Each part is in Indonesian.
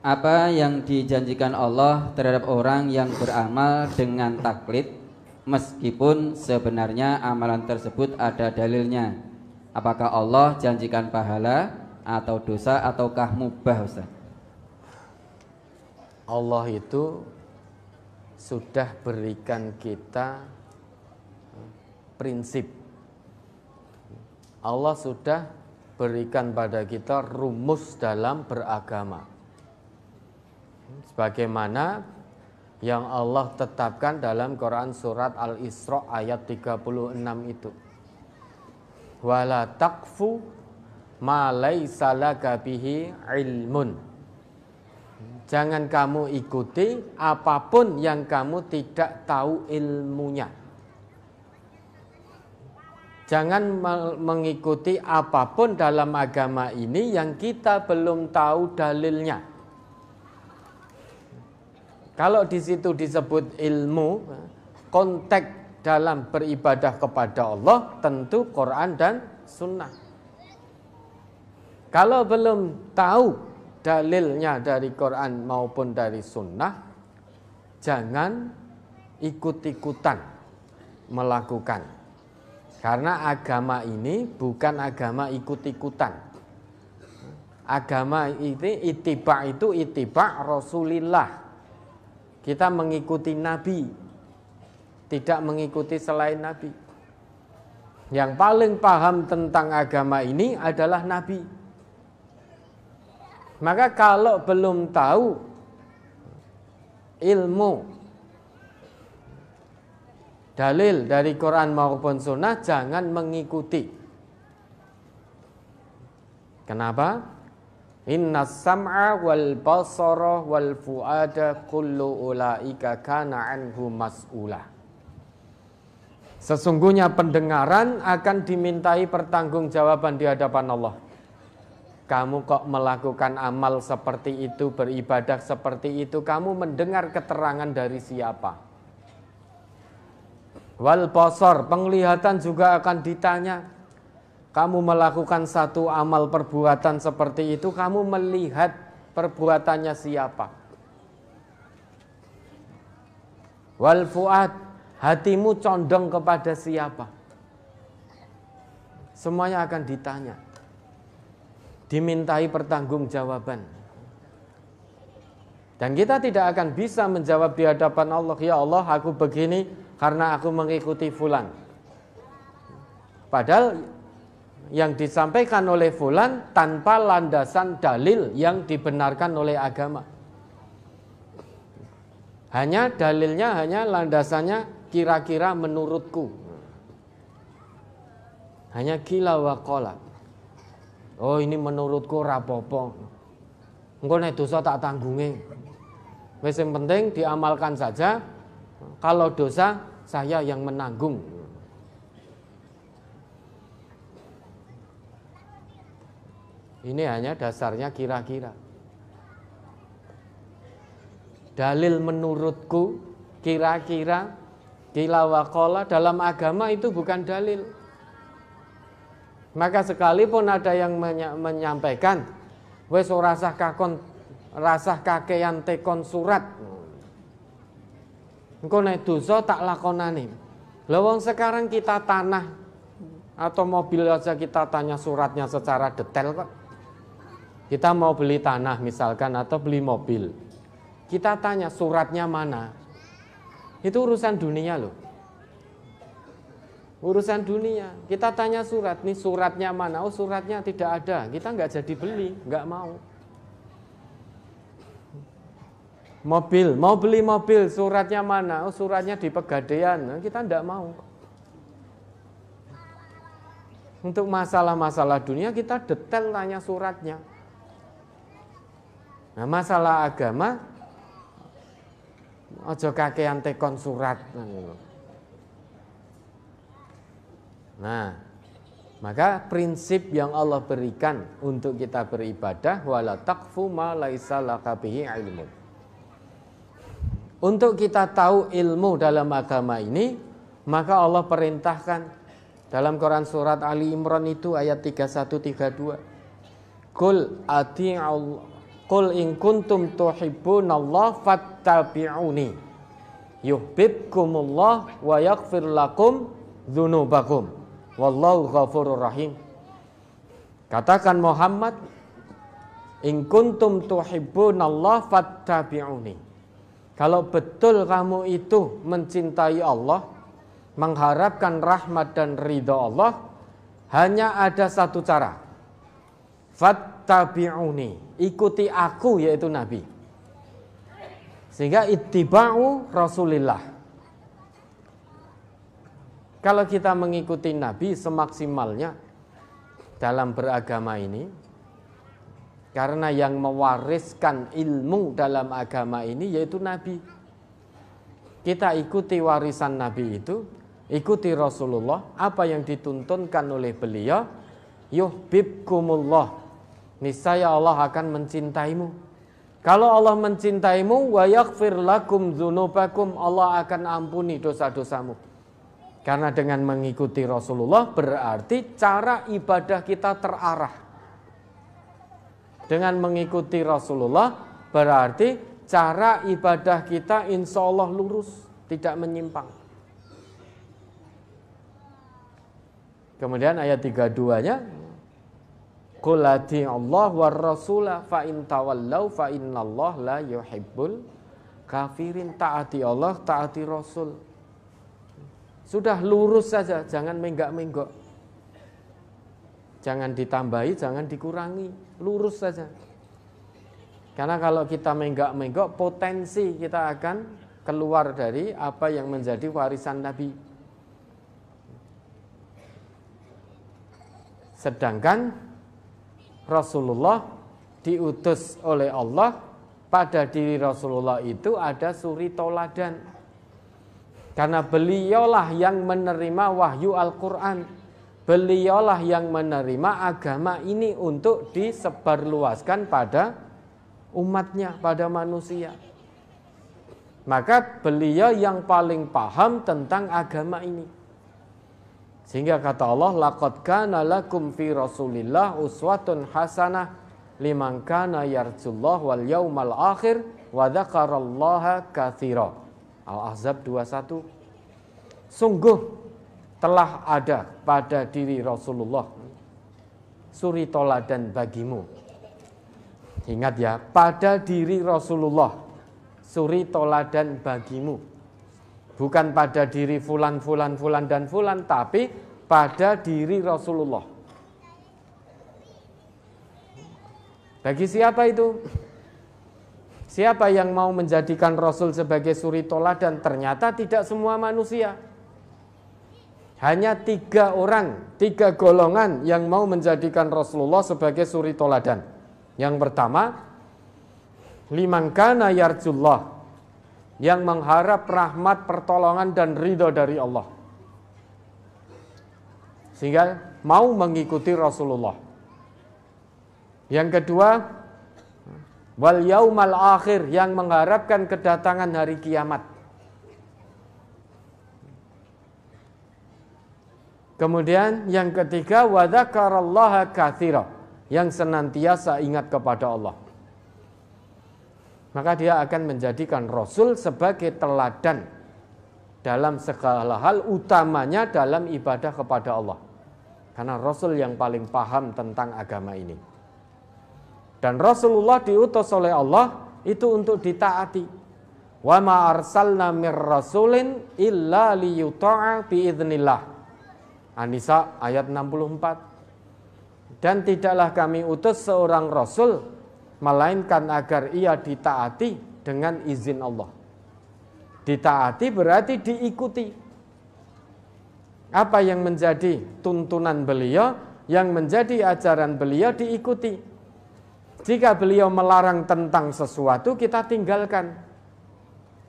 Apa yang dijanjikan Allah terhadap orang yang beramal dengan taklid meskipun sebenarnya amalan tersebut ada dalilnya? Apakah Allah janjikan pahala atau dosa ataukah mubah, Ustaz? Allah itu sudah berikan kita prinsip. Allah sudah berikan pada kita rumus dalam beragama. Sebagaimana yang Allah tetapkan dalam Quran surat Al-Isra ayat 36 itu. Wala taqfu ma laisa laka bihi ilmun. Jangan kamu ikuti apapun yang kamu tidak tahu ilmunya. Jangan mengikuti apapun dalam agama ini yang kita belum tahu dalilnya. Kalau di situ disebut ilmu, konteks dalam beribadah kepada Allah tentu Quran dan Sunnah. Kalau belum tahu dalilnya dari Quran maupun dari Sunnah, jangan ikut-ikutan melakukan. Karena agama ini bukan agama ikut-ikutan. Agama ini ittiba' itu ittiba' Rasulillah. Kita mengikuti Nabi, tidak mengikuti selain Nabi. Yang paling paham tentang agama ini adalah Nabi. Maka kalau belum tahu ilmu dalil dari Quran maupun Sunnah, jangan mengikuti. Kenapa? Inna sam'a wal basara wal fu'ada kullu ulaika kana anhu mas'ula. Sesungguhnya pendengaran akan dimintai pertanggungjawaban di hadapan Allah. Kamu kok melakukan amal seperti itu, beribadah seperti itu, kamu mendengar keterangan dari siapa? Wal basar, penglihatan juga akan ditanya. Kamu melakukan satu amal perbuatan seperti itu, kamu melihat perbuatannya siapa? Wal fuad, hatimu condong kepada siapa? Semuanya akan ditanya. Dimintai pertanggungjawaban. Dan kita tidak akan bisa menjawab di hadapan Allah, ya Allah, aku begini karena aku mengikuti fulan. Padahal yang disampaikan oleh fulan tanpa landasan dalil yang dibenarkan oleh agama. Hanya dalilnya, hanya landasannya kira-kira menurutku. Hanya kila wa qala. Oh, ini menurutku rapopo. Engko nek dosa tak tanggungi. Wis sing penting diamalkan saja. Kalau dosa saya yang menanggung. Ini hanya dasarnya kira-kira. Dalil menurutku, kira-kira, kila wa qala dalam agama itu bukan dalil. Maka sekalipun ada yang menyampaikan, wes rasah kakean tekon surat. Engko nek dosa tak lakonane. Lah wong sekarang kita tanah atau mobil aja kita tanya suratnya secara detail kok. Kita mau beli tanah misalkan atau beli mobil. Kita tanya suratnya mana. Itu urusan dunia loh. Urusan dunia. Kita tanya surat, nih suratnya mana? Oh, suratnya tidak ada. Kita nggak jadi beli, nggak mau. Mobil, mau beli mobil, suratnya mana? Oh, suratnya di Pegadaian. Kita nggak mau. Untuk masalah-masalah dunia kita detail tanya suratnya. Nah, masalah agama ojo kakean tekon surat. Nah, maka prinsip yang Allah berikan untuk kita beribadah, wala taqfu ma laisa laka bihi ilmun. Untuk kita tahu ilmu dalam agama ini, maka Allah perintahkan dalam Quran surat Ali Imran itu ayat 31-32. Qul Qul in kuntum tuhibbunallah fattabi'uni yuhibbukumullah wa yaghfir lakum dzunubakum wallahu ghafurur rahim. Katakan Muhammad, in kuntum tuhibbunallah fattabi'uni. Kalau betul kamu itu mencintai Allah, mengharapkan rahmat dan ridha Allah, hanya ada satu cara. Fattabi'uni, ikuti aku, yaitu Nabi. Sehingga ittiba'u Rasulillah. Kalau kita mengikuti Nabi semaksimalnya dalam beragama ini, karena yang mewariskan ilmu dalam agama ini yaitu Nabi. Kita ikuti warisan Nabi itu, ikuti Rasulullah, apa yang dituntunkan oleh beliau, yuhibbukumullah, niscaya Allah akan mencintaimu. Kalau Allah mencintaimu, wa yaghfir lakum dzunubakum, Allah akan ampuni dosa-dosamu. Karena dengan mengikuti Rasulullah berarti cara ibadah kita terarah. Dengan mengikuti Rasulullah berarti cara ibadah kita insya Allah lurus, tidak menyimpang. Kemudian ayat 32-nya, Qul ati'allah war rasula fa in tawallau fa innallaha la yuhibbul kafirin. Taati Allah, taati Rasul. Sudah lurus saja, jangan menggak-menggok. Jangan ditambahi, jangan dikurangi, lurus saja. Karena kalau kita menggak-menggok, potensi kita akan keluar dari apa yang menjadi warisan Nabi. Sedangkan Rasulullah diutus oleh Allah, pada diri Rasulullah itu ada suri toladan. Karena beliaulah yang menerima wahyu Al-Quran. Beliaulah yang menerima agama ini untuk disebarluaskan pada umatnya, pada manusia. Maka beliau yang paling paham tentang agama ini. Sehingga kata Allah, laqad kana lakum fi Rasulillah uswatun hasanah liman kana yarjullah wal yaumal akhir wa dzakarallaha katsira. Al-Ahzab 21. Sungguh telah ada pada diri Rasulullah suri toladan bagimu. Ingat ya, pada diri Rasulullah suri toladan bagimu. Bukan pada diri fulan, fulan, fulan, dan fulan, tapi pada diri Rasulullah. Bagi siapa itu? Siapa yang mau menjadikan Rasul sebagai suri toladan? Ternyata tidak semua manusia. Hanya 3 orang, 3 golongan yang mau menjadikan Rasulullah sebagai suri toladan. Yang pertama, liman kana yarjullah, yang mengharap rahmat, pertolongan dan ridho dari Allah, sehingga mau mengikuti Rasulullah. Yang kedua, wal yaumal akhir, yang mengharapkan kedatangan hari kiamat. Kemudian yang ketiga, wa dzakarallaha katsira, yang senantiasa ingat kepada Allah. Maka dia akan menjadikan Rasul sebagai teladan dalam segala hal, utamanya dalam ibadah kepada Allah. Karena Rasul yang paling paham tentang agama ini. Dan Rasulullah diutus oleh Allah itu untuk ditaati. Wa ma arsalna mir rasulin illa liyuta'a biiznillah. An-Nisa ayat 64. Dan tidaklah kami utus seorang Rasul melainkan agar ia ditaati dengan izin Allah. Ditaati berarti diikuti. Apa yang menjadi tuntunan beliau, yang menjadi ajaran beliau diikuti. Jika beliau melarang tentang sesuatu, kita tinggalkan.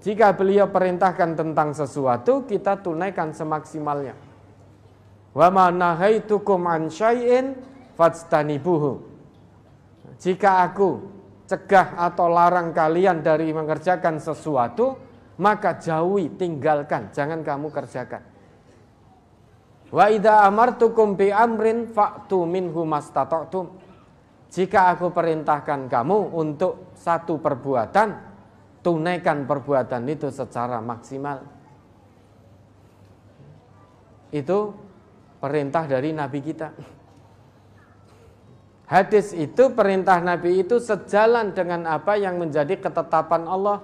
Jika beliau perintahkan tentang sesuatu, kita tunaikan semaksimalnya. Wa ma nahaitukum an syai'in fajtanibuhu. Jika aku cegah atau larang kalian dari mengerjakan sesuatu, maka jauhi, tinggalkan, jangan kamu kerjakan. Wa idza amartukum bi amrin fa'tu minhu mastata'tum. Jika aku perintahkan kamu untuk satu perbuatan, tunaikan perbuatan itu secara maksimal. Itu perintah dari Nabi kita. Hadis itu, perintah Nabi itu sejalan dengan apa yang menjadi ketetapan Allah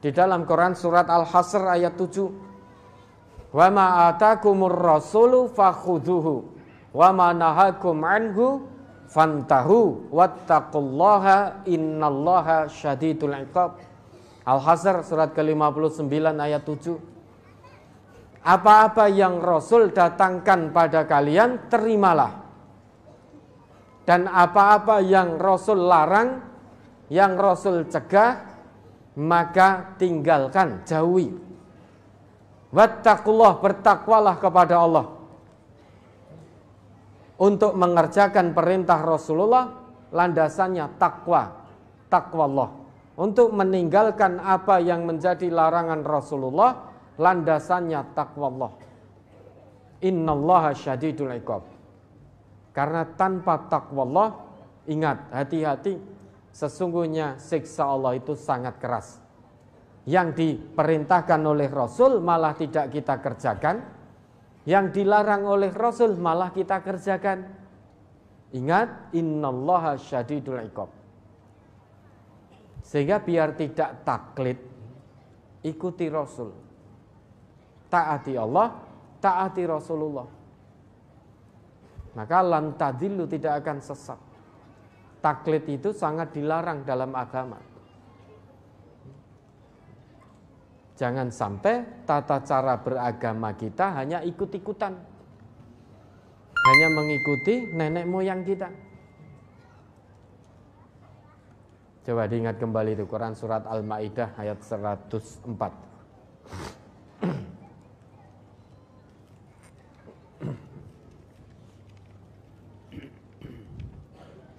di dalam Quran surat Al-Hasr ayat 7. Wa ma atakumur rasulu fakhuduhu wa ma nahakum anhu fantahu wattaqullaha innallaha syadidul iqab. Al-Hasr surat ke-59 ayat 7. Apa-apa yang Rasul datangkan pada kalian, terimalah. Dan apa-apa yang Rasul larang, yang Rasul cegah, maka tinggalkan, jauhi. Wattaqullah, bertakwalah kepada Allah. Untuk mengerjakan perintah Rasulullah, landasannya takwa, takwa Allah. Untuk meninggalkan apa yang menjadi larangan Rasulullah, landasannya takwa Allah. Innallaha syadidul iqab. Karena tanpa takwa Allah, ingat, hati-hati, sesungguhnya siksa Allah itu sangat keras. Yang diperintahkan oleh Rasul malah tidak kita kerjakan, yang dilarang oleh Rasul malah kita kerjakan. Ingat, innallaha syadidul iqab. Sehingga biar tidak taklid, ikuti Rasul. Taati Allah, taati Rasulullah. Maka lan tadillu, tidak akan sesat. Taklid itu sangat dilarang dalam agama. Jangan sampai tata cara beragama kita hanya ikut-ikutan. Hanya mengikuti nenek moyang kita. Coba diingat kembali itu Quran surat Al-Maidah ayat 104.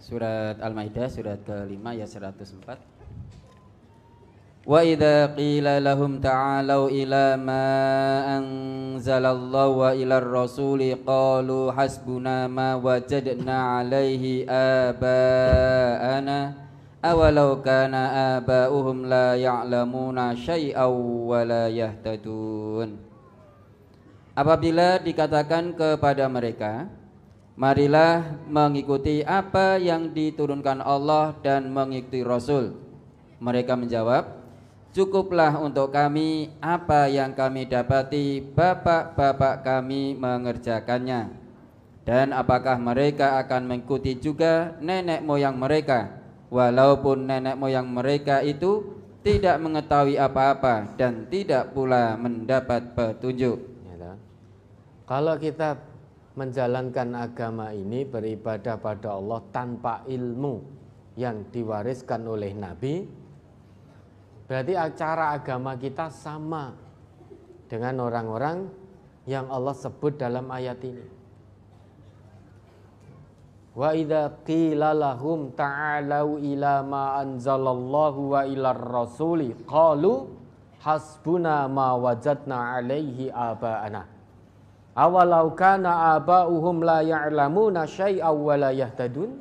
Surat Al-Maidah surat ke-5 ayat 104. Wa idza qila lahum ta'alu ila ma anzalallahu wa ila ar-rasuli qalu hasbuna ma wajadna 'alaihi aba'ana awalau kana aba'uhum la ya'lamuna syai'aw wa la yahtadun. Apabila dikatakan kepada mereka, marilah mengikuti apa yang diturunkan Allah dan mengikuti Rasul. Mereka menjawab, cukuplah untuk kami apa yang kami dapati bapak-bapak kami mengerjakannya. Dan apakah mereka akan mengikuti juga nenek moyang mereka, walaupun nenek moyang mereka itu tidak mengetahui apa-apa dan tidak pula mendapat petunjuk. Kalau kita menjalankan agama ini, beribadah pada Allah tanpa ilmu yang diwariskan oleh Nabi, berarti cara agama kita sama dengan orang-orang yang Allah sebut dalam ayat ini. Wa idza qila lahum ta'alu ila ma anzalallahu wa ilar rasuli qalu hasbuna ma wajadna 'alaihi aba'ana awalau kana aba'uhum la ya'lamuna syai'aw wa la yahtadun.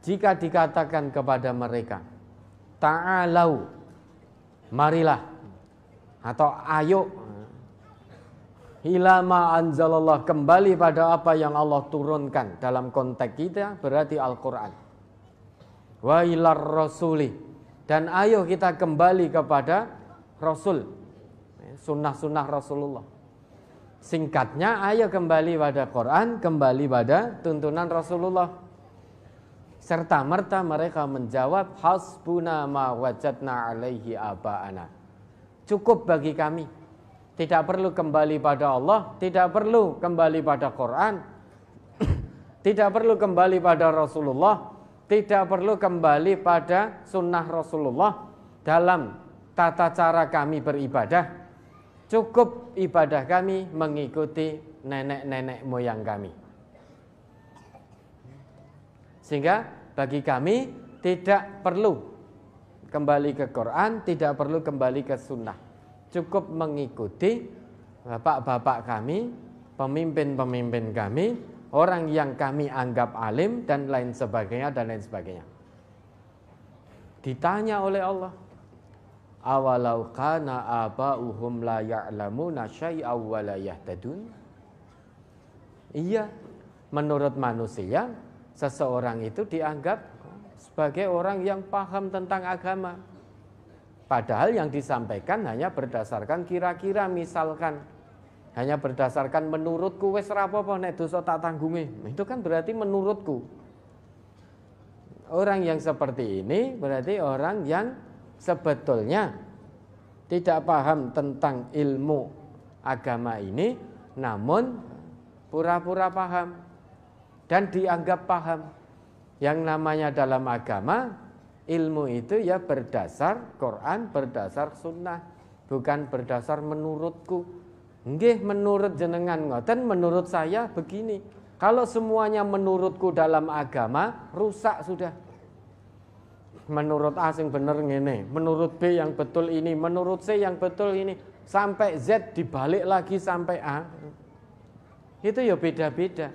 Jika dikatakan kepada mereka, ta'alau, marilah, atau ayo, ila ma anzalallah, kembali pada apa yang Allah turunkan. Dalam konteks kita berarti Al-Quran. Wa ilar rasuli, dan ayo kita kembali kepada Rasul, sunnah-sunnah Rasulullah. Singkatnya, ayo kembali pada Quran, kembali pada tuntunan Rasulullah. Serta merta mereka menjawab, hasbuna ma wajadna alaihi aba'ana. Cukup bagi kami. Tidak perlu kembali pada Allah, tidak perlu kembali pada Quran, tidak perlu kembali pada Rasulullah, tidak perlu kembali pada sunnah Rasulullah dalam tata cara kami beribadah. Cukup ibadah kami mengikuti nenek-nenek moyang kami. Sehingga bagi kami tidak perlu kembali ke Quran, tidak perlu kembali ke sunnah. Cukup mengikuti bapak-bapak kami, pemimpin-pemimpin kami, orang yang kami anggap alim dan lain sebagainya dan lain sebagainya. Ditanya oleh Allah, awalau kana aba'uhum la ya'lamuna syai'aw wa la yahtadun. Iya, menurut manusia seseorang itu dianggap sebagai orang yang paham tentang agama. Padahal yang disampaikan hanya berdasarkan kira-kira, misalkan hanya berdasarkan menurutku, wis ra apa-apa nek dosa tak tanggungi. Itu kan berarti menurutku. Orang yang seperti ini berarti orang yang sebetulnya tidak paham tentang ilmu agama ini, namun pura-pura paham dan dianggap paham. Yang namanya dalam agama, ilmu itu ya berdasar Quran, berdasar sunnah, bukan berdasar menurutku. Nggih, menurut jenengan ngoten, menurut saya begini. Kalau semuanya menurutku dalam agama, rusak sudah. Menurut A yang bener ngene, menurut B yang betul ini, menurut C yang betul ini, sampai Z dibalik lagi sampai A. Itu ya beda-beda.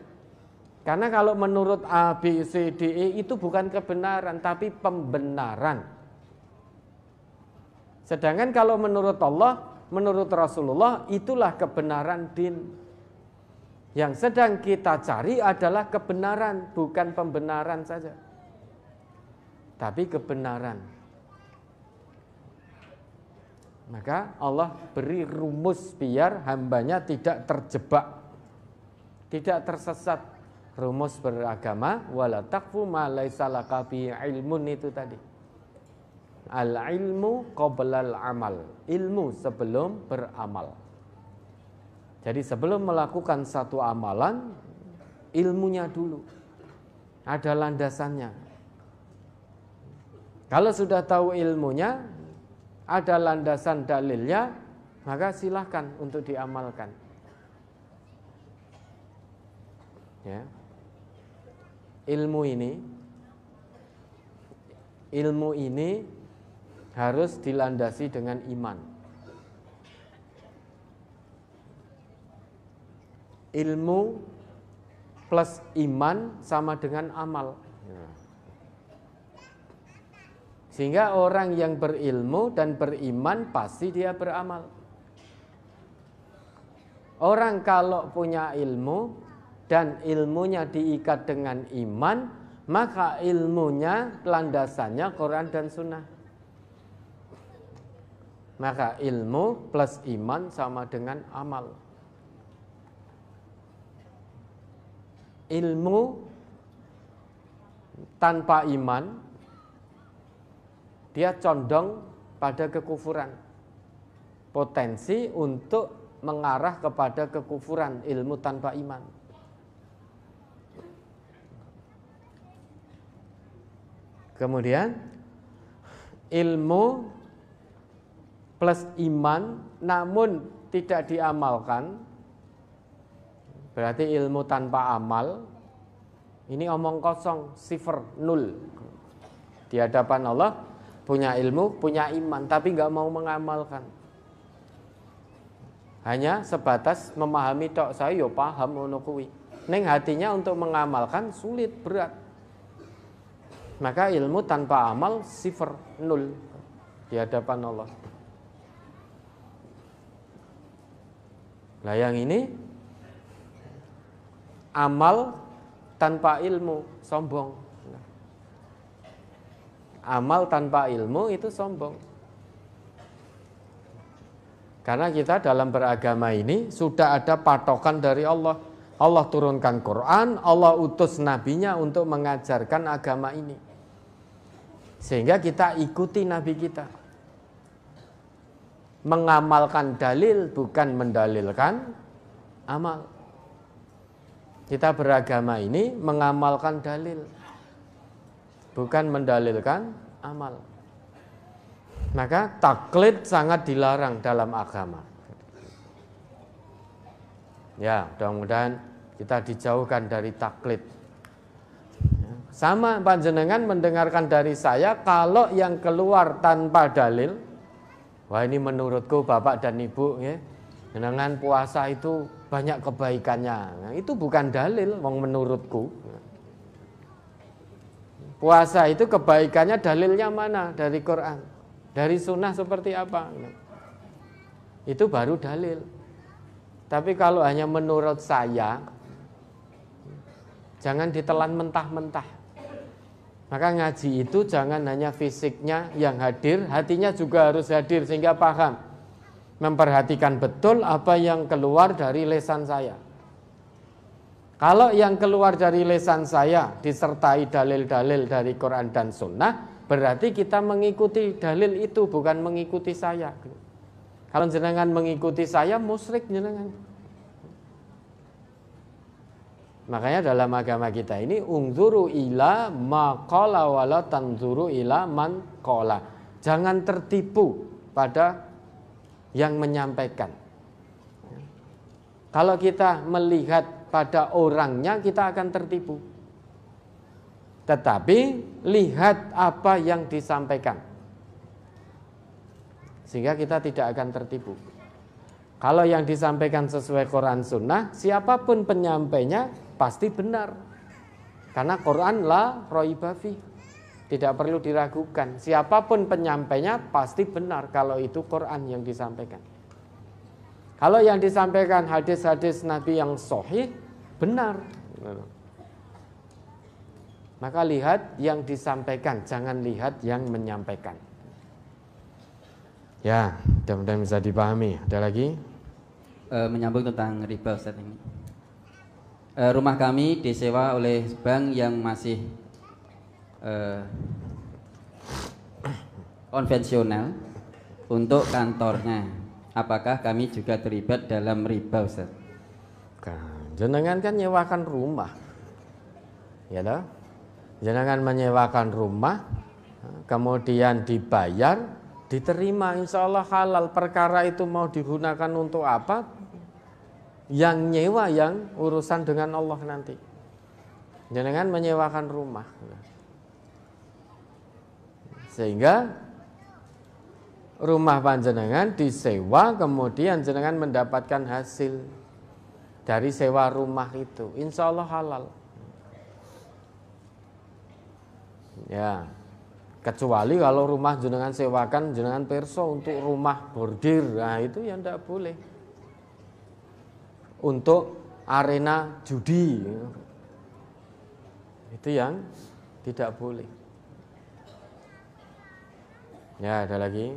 Karena kalau menurut A, B, C, D, E itu bukan kebenaran, tapi pembenaran. Sedangkan kalau menurut Allah, menurut Rasulullah, itulah kebenaran din. Yang sedang kita cari adalah kebenaran, bukan pembenaran saja, tapi kebenaran. Maka Allah beri rumus biar hambanya tidak terjebak, tidak tersesat. Rumus beragama, wala taqfu ma laisa laka bi ilmun, itu tadi. Al-ilmu qoblal amal, ilmu sebelum beramal. Jadi sebelum melakukan satu amalan, ilmunya dulu, ada landasannya. Kalau sudah tahu ilmunya, ada landasan dalilnya, maka silahkan untuk diamalkan. Ya. Ilmu ini harus dilandasi dengan iman. Ilmu plus iman sama dengan amal. Sehingga orang yang berilmu dan beriman pasti dia beramal. Orang kalau punya ilmu dan ilmunya diikat dengan iman, maka ilmunya landasannya Quran dan Sunnah. Maka ilmu plus iman sama dengan amal. Ilmu tanpa iman, dia condong pada kekufuran. Potensi untuk mengarah kepada kekufuran, ilmu tanpa iman. Kemudian ilmu plus iman namun tidak diamalkan, berarti ilmu tanpa amal, ini omong kosong, sifar, nul. Di hadapan Allah punya ilmu, punya iman, tapi nggak mau mengamalkan. Hanya sebatas memahami tok, saya yo paham ngono kuwi. Ning hatinya untuk mengamalkan sulit, berat. Maka ilmu tanpa amal sifar, nul di hadapan Allah. Nah yang ini amal tanpa ilmu, sombong. Amal tanpa ilmu itu sombong. Karena kita dalam beragama ini sudah ada patokan dari Allah. Allah turunkan Quran, Allah utus nabinya untuk mengajarkan agama ini. Sehingga kita ikuti nabi kita. Mengamalkan dalil bukan mendalilkan amal. Kita beragama ini mengamalkan dalil, bukan mendalilkan amal. Maka taklid sangat dilarang dalam agama. Ya, mudah-mudahan kita dijauhkan dari taklid. Sama panjenengan mendengarkan dari saya, kalau yang keluar tanpa dalil, wah ini menurutku bapak dan ibu, ya, jenengan puasa itu banyak kebaikannya. Nah, itu bukan dalil, wong menurutku. Puasa itu kebaikannya dalilnya mana? Dari Quran, dari sunnah seperti apa? Itu baru dalil. Tapi kalau hanya menurut saya, jangan ditelan mentah-mentah. Maka ngaji itu jangan hanya fisiknya yang hadir, hatinya juga harus hadir sehingga paham. Memperhatikan betul apa yang keluar dari lisan saya. Kalau yang keluar dari lisan saya disertai dalil-dalil dari Quran dan Sunnah, berarti kita mengikuti dalil itu, bukan mengikuti saya. Kalau jenengan mengikuti saya, musyrik jenengan. Makanya dalam agama kita ini, ungzuru ila ma qala wala tanzuru ila man qala. Jangan tertipu pada yang menyampaikan. Kalau kita melihat pada orangnya, kita akan tertipu. Tetapi lihat apa yang disampaikan, sehingga kita tidak akan tertipu. Kalau yang disampaikan sesuai Quran Sunnah, siapapun penyampainya pasti benar. Karena Quran la raiba fi, tidak perlu diragukan. Siapapun penyampainya pasti benar kalau itu Quran yang disampaikan. Kalau yang disampaikan hadis-hadis Nabi yang sahih, benar. Maka lihat yang disampaikan, jangan lihat yang menyampaikan. Ya, mudah-mudahan bisa dipahami. Ada lagi? Menyambung tentang riba Ustaz ini. Rumah kami disewa oleh bank yang masih konvensional untuk kantornya. Apakah kami juga terlibat dalam riba, Ustaz? Jenengan kan nyewakan rumah, ya toh? Jenengan menyewakan rumah, kemudian dibayar, diterima, insya Allah halal. Perkara itu mau digunakan untuk apa? Yang nyewa yang urusan dengan Allah nanti. Jenengan menyewakan rumah, sehingga rumah panjenengan disewa, kemudian jenengan mendapatkan hasil dari sewa rumah itu, insya Allah halal. Ya, kecuali kalau rumah jenengan sewakan, jenengan perso untuk rumah bordir, nah itu yang tidak boleh. Untuk arena judi, itu yang tidak boleh. Ya, ada lagi.